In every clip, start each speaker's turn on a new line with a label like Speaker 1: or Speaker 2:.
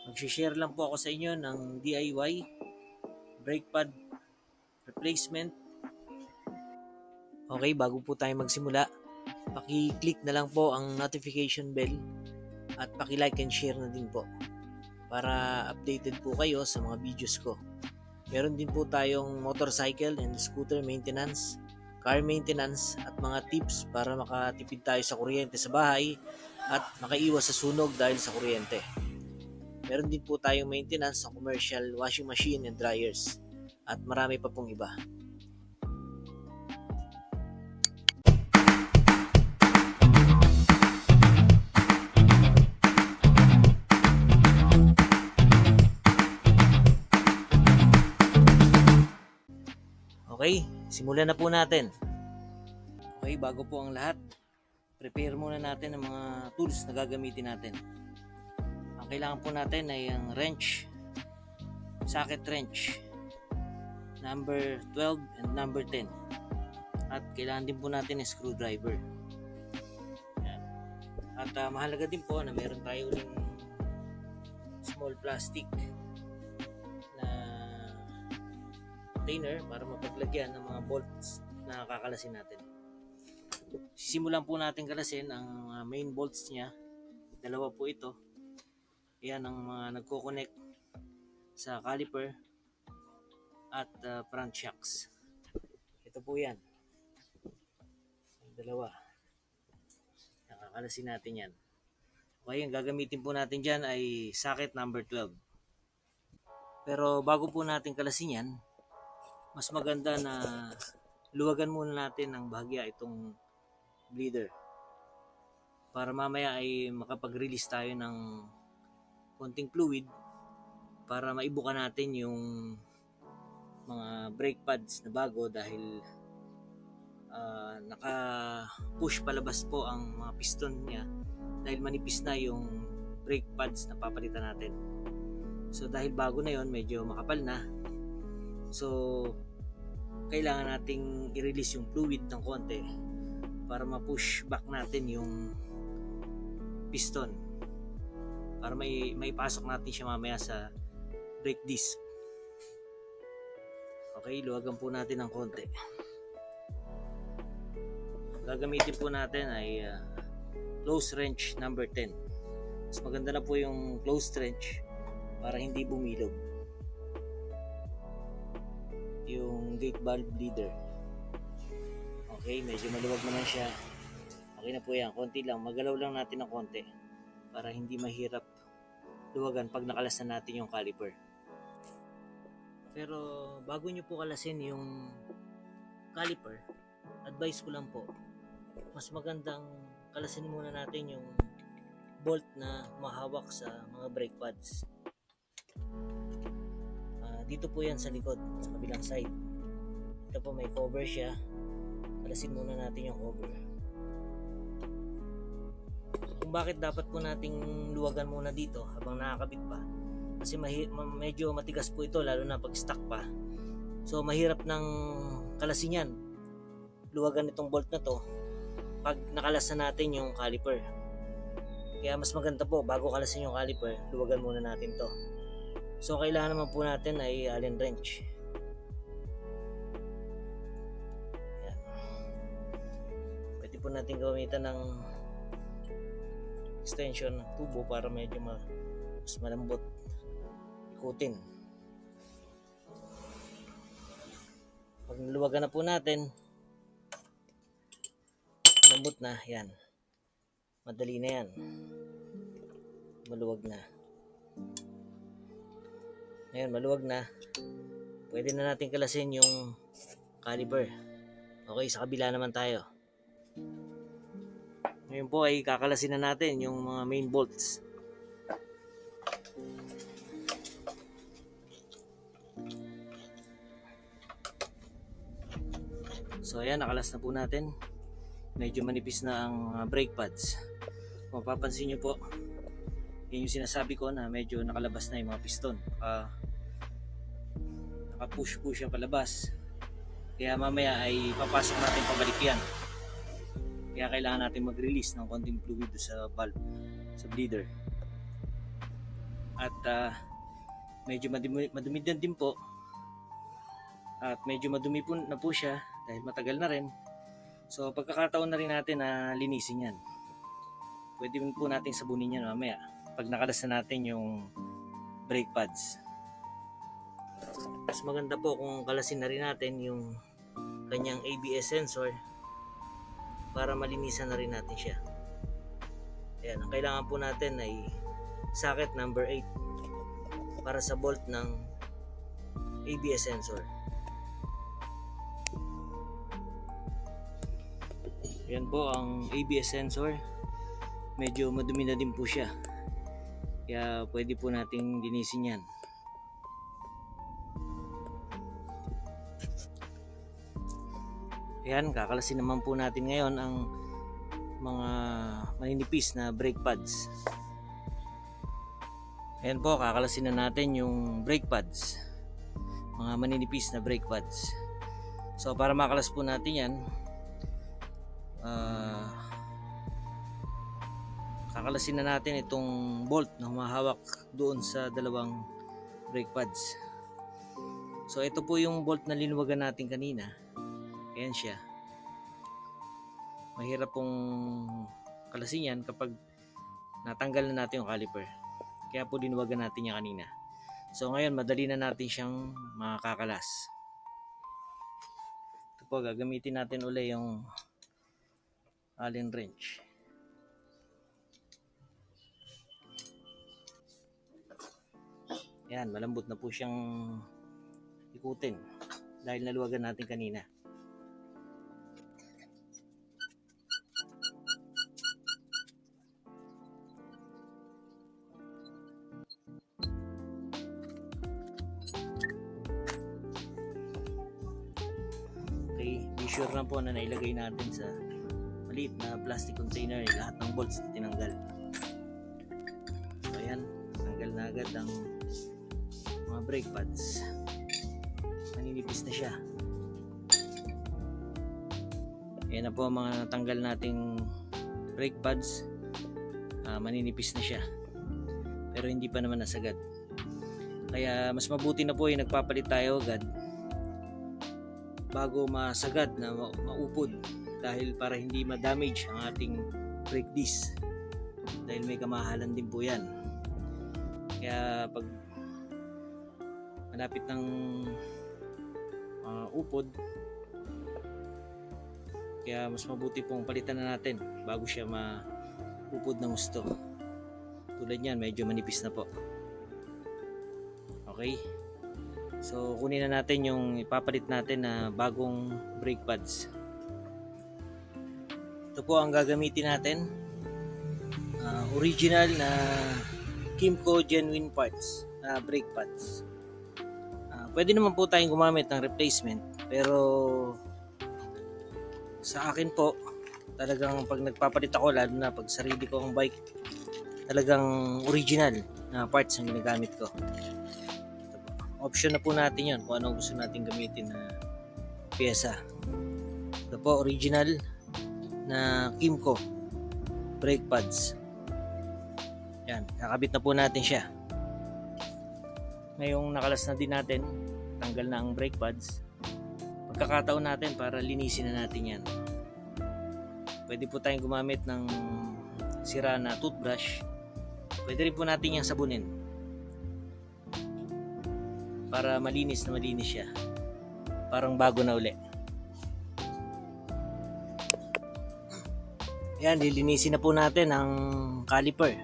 Speaker 1: Mag-share lang po ako sa inyo ng DIY brake pad replacement. Okay, bago po tayo magsimula, paki-click na lang po ang notification bell at paki-like and share na din po para updated po kayo sa mga videos ko. Meron din po tayong motorcycle and scooter maintenance, car maintenance at mga tips para makatipid tayo sa kuryente sa bahay at makaiwas sa sunog dahil sa kuryente. Meron din po tayong maintenance sa commercial washing machine and dryers at marami pa pong iba. Okay, simulan na po natin. Okay, bago po ang lahat, prepare muna natin ang mga tools na gagamitin natin. Ang kailangan po natin ay ang wrench, socket wrench, number 12 and number 10. At kailangan din po natin ng screwdriver. Yan. At mahalaga din po na meron tayo uling small plastic na container para mapaglagyan ng mga bolts na kakalasin natin. Sisimulan po natin kalasin ang main bolts niya. Dalawa po ito. Yan ang mga nagko-connect sa caliper at front shocks. Ito po yan. Dalawa. Nakakalasin natin yan. Okay, ang gagamitin po natin dyan ay socket number 12. Pero bago po natin kalasin yan, mas maganda na luwagan muna natin ng bahagya itong bleeder para mamaya ay makapag-release tayo ng konting fluid para maibuka natin yung mga brake pads na bago dahil naka-push palabas po ang mga piston niya dahil manipis na yung brake pads na papalitan natin. So dahil bago na yon, medyo makapal na, so kailangan nating i-release yung fluid ng konti para ma-push back natin yung piston para may pasok natin siya mamaya sa brake disc. Okay, luwagan po natin ng konti. Gagamitin po natin ay close wrench number 10. Mas maganda na po yung close wrench para hindi bumilog yung gate valve bleeder. Okay, medyo maluwag naman siya. Okay na po yan, konti lang, magalaw lang natin ng konti para hindi mahirap luwagan pag nakalasan natin yung caliper. Pero bago nyo po kalasin yung caliper, advice ko lang po, mas magandang kalasin muna natin yung bolt na mahawak sa mga brake pads. Dito po yan sa likod, sa kabilang side. Ito po may cover siya. Kalasin muna natin yung cover. Kung bakit dapat po nating luwagan muna dito habang nakakabit pa, kasi medyo matigas po ito lalo na pag stuck pa. So mahirap ng kalasin yan, luwagan itong bolt na to pag nakalasan natin yung caliper. Kaya mas maganda po bago kalasin yung caliper, luwagan muna natin to. So kailangan naman po natin ay Allen wrench. Yan. Pwede po natin gamitan ng extension ng tubo para medyo mas malambot ikutin. Pag naluwagan na po natin, malambot na, yan. Madali na yan. Maluwag na. Ngayon, maluwag na. Pwede na natin kalasin yung caliper. Okay, sa kabila naman tayo. Ngayon po ay kakalasin na natin yung mga main bolts. So ayan, nakalas na po natin. Medyo manipis na ang brake pads. Kung mapapansin nyo po, yun yung sinasabi ko na medyo nakalabas na yung mga piston. Naka-push po siya palabas. Kaya mamaya ay papasok natin pabalik yan. Kaya kailangan natin mag-release ng konting fluid sa valve, sa bleeder. at medyo madumi din po, at medyo madumi po na po siya dahil matagal na rin. So pagkakataon na rin natin na linisin yan. Pwede po natin sabunin yan mamaya pag nakalas na natin yung brake pads. Mas maganda po kung kalasin na rin natin yung kanyang ABS sensor para malinisan na rin natin siya. Ayan, ang kailangan po natin ay socket number 8 para sa bolt ng ABS sensor. Ayan po ang ABS sensor. Medyo madumi na din po siya, kaya pwede po nating linisin yan. Ayan, kakalasin naman po natin ngayon ang mga maninipis na brake pads. Ayan po, kakalasin na natin yung brake pads, mga maninipis na brake pads. So para makalas po natin yan, kakalasin na natin itong bolt na humahawak doon sa dalawang brake pads. So ito po yung bolt na linuwagan natin kanina. Ayan siya. Mahirap pong kalasin yan kapag natanggal na natin yung caliper. Kaya po linuwagan natin yan kanina. So ngayon madali na natin siyang makakalas. Ito po, gagamitin natin uli yung Allen wrench. Yan, malambot na po siyang ikutin dahil naluwagan natin kanina. Okay, be sure na po na nailagay natin sa maliit na plastic container lahat ng bolts na tinanggal. So ayan, tanggal na agad ang mga brake pads. Maninipis na siya. Ayan na po ang mga natanggal nating brake pads. Maninipis na siya, pero hindi pa naman nasagad. Kaya mas mabuti na po yung nagpapalit tayo agad bago masagad na maupod, dahil para hindi ma-damage ang ating brake disc, dahil may kamahalan din po yan. Kaya pag malapit ng upod, kaya mas mabuti pong palitan na natin bago siya maupod ng gusto. Tulad yan, medyo manipis na po. Okay, so kunin na natin yung ipapalit natin na bagong brake pads. Ito po ang gagamitin natin, original na Kymco genuine parts na brake pads. Pwede naman po tayong gumamit ng replacement, pero sa akin po talagang pag nagpapalit ako, lalo na pag sarili ko ang bike, talagang original na parts ang ginagamit ko. Option na po natin yan kung anong gusto natin gamitin na pyesa. Ito po, original na Kymco brake pads. Yan, kakabit na po natin siya. Ngayong nakalas na din natin, tanggal na ang brake pads, pagkakataon natin para linisin na natin yan. Pwede po tayong gumamit ng sira na toothbrush. Pwede rin po natin yung sabunin para malinis na malinis siya, parang bago na uli. Yan, lilinisin na po natin ang caliper.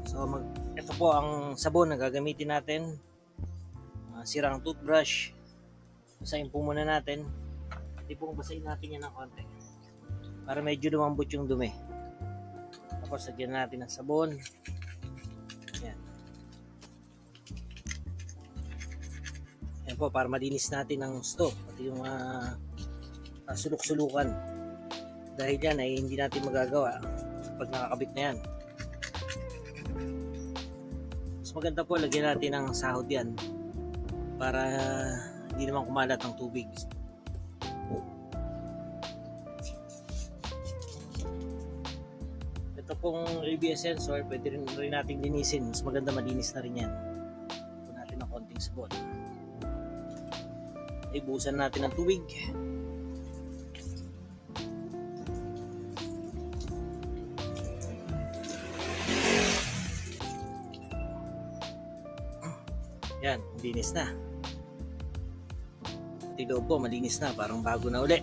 Speaker 1: So ito po ang sabon na gagamitin natin. Sirang toothbrush, basahin po muna natin. Hindi po basahin natin yan ng konti para medyo lumambot yung dumi. Tapos lagyan natin ng sabon. Yan. Yan po, para malinis natin ang gusto, pati yung suluk-sulukan. Dahil yan ay hindi natin magagawa pag nakakabit na yan. Mas maganda po lagyan natin ng sahod yan para hindi naman kumalat ng tubig. Ito pong ABS sensor, pwede rin natin linisin. Mas maganda malinis na rin yan. Ito natin ng konting sabon. Ibusan natin ng tubig. Yan, linis na. Pati loob po, malinis na. Parang bago na uli.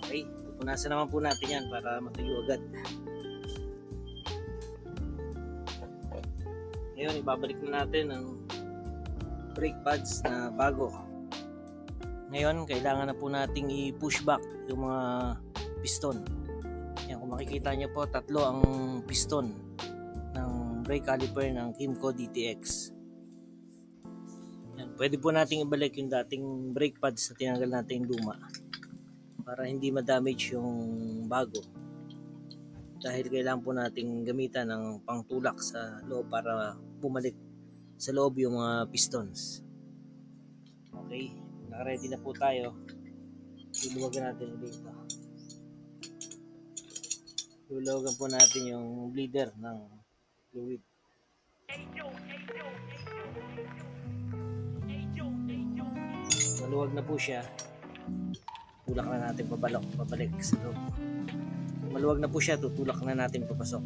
Speaker 1: Okay, pupunasan naman po natin yan para matuyo agad. Ngayon, ibabalik na natin ang brake pads na bago. Ngayon, kailangan na po nating i-push back yung mga piston. Yan, kung makikita nyo po, tatlo ang piston ng brake caliper ng Kymco DTX. Yan, pwede po nating ibalik yung dating brake pads na tinanggal natin yung luma para hindi ma-damage yung bago. Dahil kailangan po nating gamitan ng pangtulak sa loob para bumalik sa loob yung mga pistons. Okay, naka-ready na po tayo. Luluwagan natin ulit ito. Luluwagan po natin yung bleeder ng fluid. Maluwag na po siya. Tulak na natin pabalik sa loob. Maluwag na po siya, tutulak na natin papasok.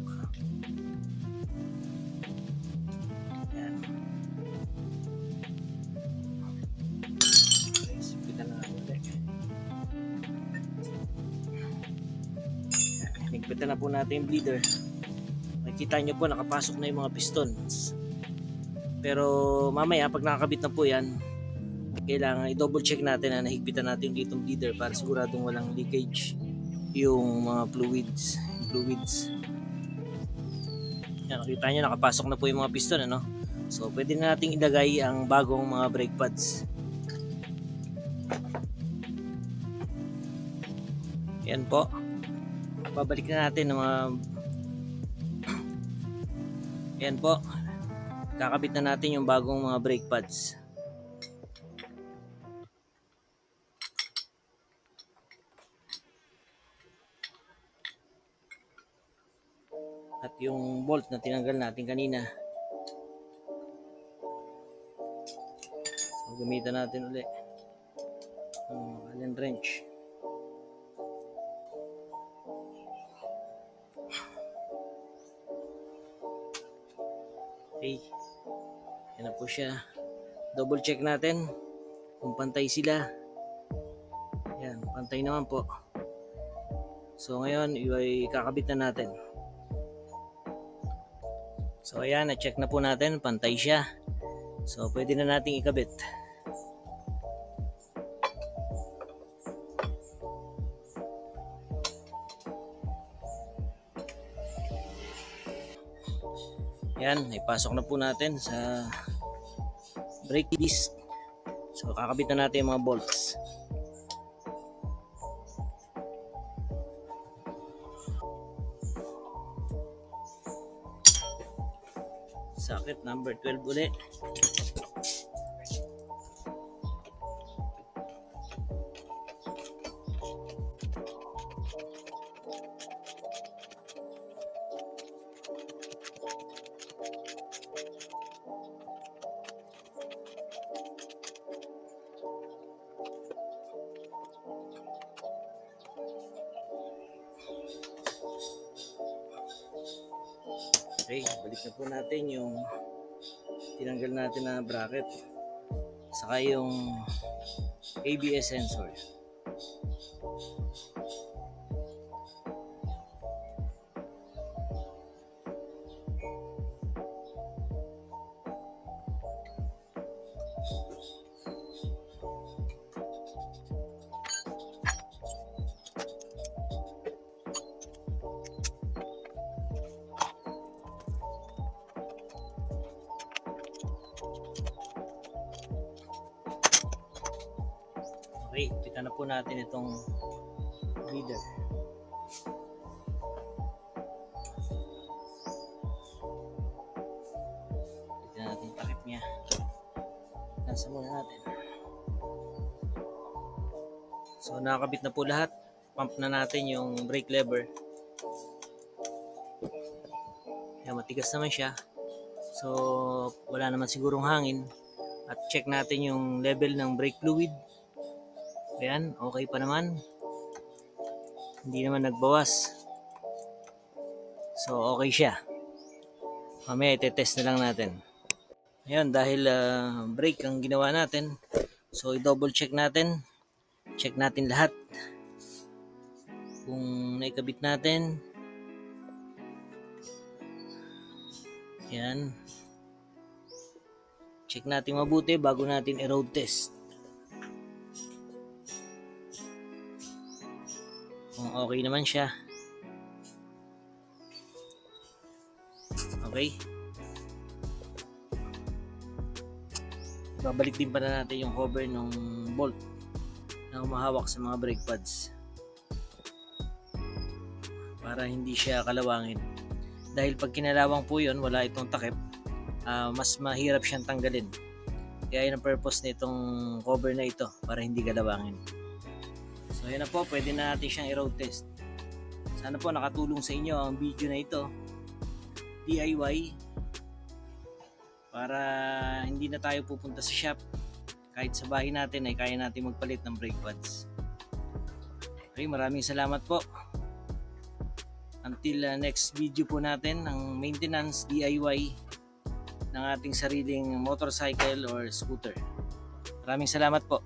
Speaker 1: Yan. Okay, sipitan na natin ulit. Higpitan na po natin yung bleeder. Makikita nyo po nakapasok na yung mga pistons. Pero mamaya pag nakakabit na po yan, kailangan i-double check natin na nahigpitan natin dito yung bleeder para siguradong walang leakage yung mga fluids. Yan, nakita nyo nakapasok na po yung mga piston, ano? So pwede na nating ilagay ang bagong mga brake pads. Yan po, babalik na natin ng mga yan po, kakabit na natin yung bagong mga brake pads. At yung bolt na tinanggal natin kanina, so gamitan natin ulit yung Allen wrench. Okay, yan na po siya. Double check natin kung pantay sila. Yan, pantay naman po. So ngayon, kakabit na natin. So ayan, na-check na po natin, pantay siya. So pwede na nating ikabit. Yan, ipasok na po natin sa brake disc. So kakabit na natin yung mga bolts. Socket number 12 ulit. Okay, balik na po natin yung tinanggal natin na bracket saka yung ABS sensor. Okay, kita na po natin itong bleeder. Kita natin yung takip niya. Nasa muna natin. So nakakabit na po lahat. Pump na natin yung brake lever. Kaya matigas naman siya. So wala naman sigurong hangin. At check natin yung level ng brake fluid. Ayan, okay pa naman. Hindi naman nagbawas. So okay siya. Mamaya itetest na lang natin. Ayan, dahil brake ang ginawa natin, so i-double check natin. Check natin lahat. Kung naikabit natin. Ayan. Check natin mabuti bago natin i-road test. Kung okay naman siya. Okay. Babalik din pala natin yung cover ng bolt na humahawak sa mga brake pads para hindi siya kalawangin. Dahil pag kinalawang po yun, wala itong takip, mas mahirap siyang tanggalin. Kaya yun ang purpose nitong cover na ito, para hindi kalawangin. So yun na po, pwede na natin siyang i-road test. Sana po nakatulong sa inyo ang video na ito, DIY, para hindi na tayo pupunta sa shop. Kahit sa bahay natin ay kaya natin magpalit ng brake pads. Okay, maraming salamat po. Until next video po natin ng maintenance DIY ng ating sariling motorcycle or scooter. Maraming salamat po.